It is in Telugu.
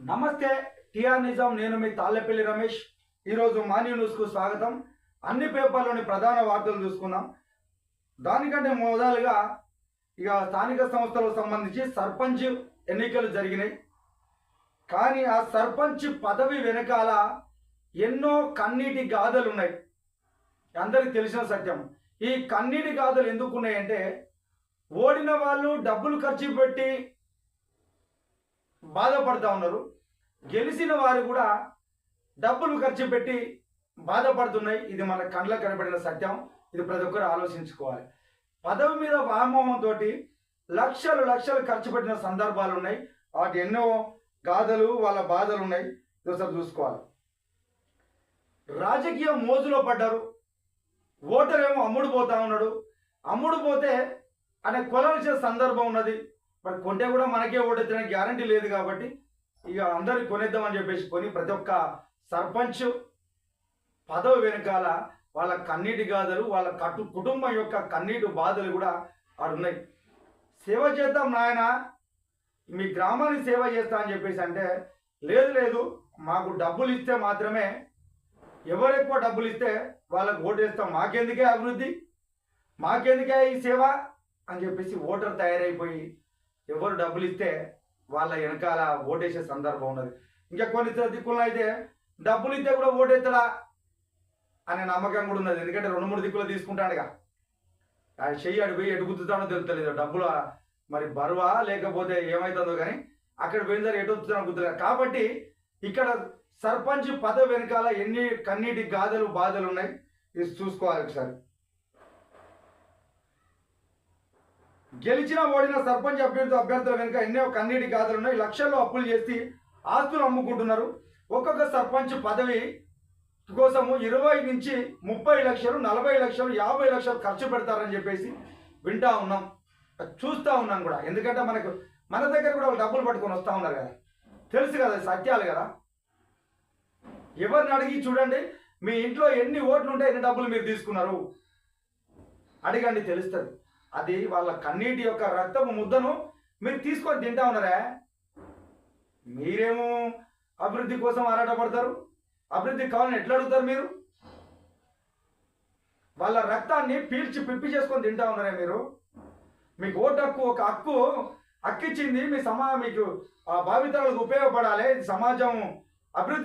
నమస్తే టిఆర్ నిజాం, నేను మీ తాళ్ళపల్లి రమేష్. ఈరోజు మార్నింగ్ న్యూస్కు స్వాగతం. అన్ని పేపర్లోని ప్రధాన వార్తలు చూసుకుందాం. దానికంటే మొదలుగా ఇక స్థానిక సంస్థలకు సంబంధించి సర్పంచ్ ఎన్నికలు జరిగినాయి. కానీ ఆ సర్పంచ్ పదవి వెనకాల ఎన్నో కన్నీటి గాథలు ఉన్నాయి. అందరికీ తెలిసిన సత్యం. ఈ కన్నీటి గాథలు ఎందుకు ఉన్నాయంటే, ఓడిన వాళ్ళు డబ్బులు ఖర్చు పెట్టి బాధపడుతూ ఉన్నారు, గెలిచిన వారు కూడా డబ్బులు ఖర్చు పెట్టి బాధపడుతున్నాయి. ఇది మన కండ్లకు కనబడిన సత్యం. ఇది ప్రతి ఒక్కరు ఆలోచించుకోవాలి. పదవి మీద వ్యామోహంతో లక్షలు లక్షలు ఖర్చు పెట్టిన సందర్భాలు ఉన్నాయి. వాటి ఎన్నో గాథలు, వాళ్ళ బాధలు ఉన్నాయి. ఒకసారి చూసుకోవాలి. రాజకీయ మోజులో పడ్డారు. ఓటరేమో అమ్ముడు పోతా ఉన్నాడు. అమ్ముడు పోతే ఆయన కొలాల్సిన సందర్భం ఉన్నది. మరి కొంటే కూడా మనకే ఓటెత్తిన గ్యారంటీ లేదు కాబట్టి ఇక అందరికి కొనేద్దామని చెప్పేసి కొని ప్రతి ఒక్క సర్పంచ్ పదవి వెనకాల వాళ్ళ కన్నీటి గాథలు, వాళ్ళ కుటుంబం యొక్క కన్నీటి బాధలు కూడా ఉన్నాయి. సేవ చేద్దాం నాయన, మీ గ్రామానికి సేవ చేస్తా అని చెప్పేసి అంటే, లేదు లేదు మాకు డబ్బులు ఇస్తే మాత్రమే, ఎవరు ఎక్కువ డబ్బులు ఇస్తే వాళ్ళకు ఓటేస్తాం, మాకెందుకే అభివృద్ధి, మాకెందుకే ఈ సేవ అని చెప్పేసి ఓటర్ తయారైపోయి ఎవరు డబ్బులు ఇస్తే వాళ్ళ వెనకాల ఓటేసే సందర్భం ఉన్నది. ఇంకా కొన్ని దిక్కుల్లో అయితే డబ్బులు ఇస్తే కూడా ఓటెత్తడా అనే నమ్మకం కూడా ఉన్నది. ఎందుకంటే 2-3 దిక్కులు తీసుకుంటాడుగా, ఆ చెయ్యి అడిగి పోయి ఎటు గుర్తుతాడో తెలుస్తలేదు. డబ్బులు మరి బరువా లేకపోతే ఏమవుతుందో కానీ అక్కడ పోయిన ఎటు గుర్తుతాడో గుర్తులేదు. కాబట్టి ఇక్కడ సర్పంచ్ పదవి వెనకాల ఎన్ని కన్నీటి గాథలు, బాధలు ఉన్నాయి. ఇది చూసుకోవాలి ఒకసారి. గెలిచిన ఓడిన సర్పంచ్ అభ్యర్థుల వెనుక ఎన్నో కన్నీటి గాథలు ఉన్నాయి. లక్షల్లో అప్పులు చేసి ఆస్తులు అమ్ముకుంటున్నారు. ఒక్కొక్క సర్పంచ్ పదవి కోసము 20 నుంచి 30 లక్షలు, 40 లక్షలు, 50 లక్షలు ఖర్చు పెడతారని చెప్పేసి వింటా ఉన్నాం, చూస్తూ ఉన్నాం కూడా. ఎందుకంటే మన దగ్గర కూడా వాళ్ళు డబ్బులు పట్టుకొని వస్తూ ఉన్నారు కదా, తెలుసు కదా, సత్యాలు కదా. ఎవరిని అడిగి చూడండి, మీ ఇంట్లో ఎన్ని ఓట్లు ఉంటే ఎన్ని డబ్బులు మీరు తీసుకున్నారు అడిగండి, తెలుస్తుంది. అది వాళ్ళ కన్నీటి యొక్క రక్తము ముద్దను మీరు తీసుకొని తింటా ఉన్నారా? మీరేమో అభివృద్ధి కోసం ఆరాటపడతారు, అభివృద్ధి కావాలని ఎట్లా అడుగుతారు మీరు? వాళ్ళ రక్తాన్ని పీల్చి పిప్పి చేసుకొని తింటా ఉన్నారా మీరు? మీకు ఓటు హక్కు, ఒక హక్కు ఇచ్చింది మీ మీకు భావితరాలకు ఉపయోగపడాలి, సమాజం అభివృద్ధి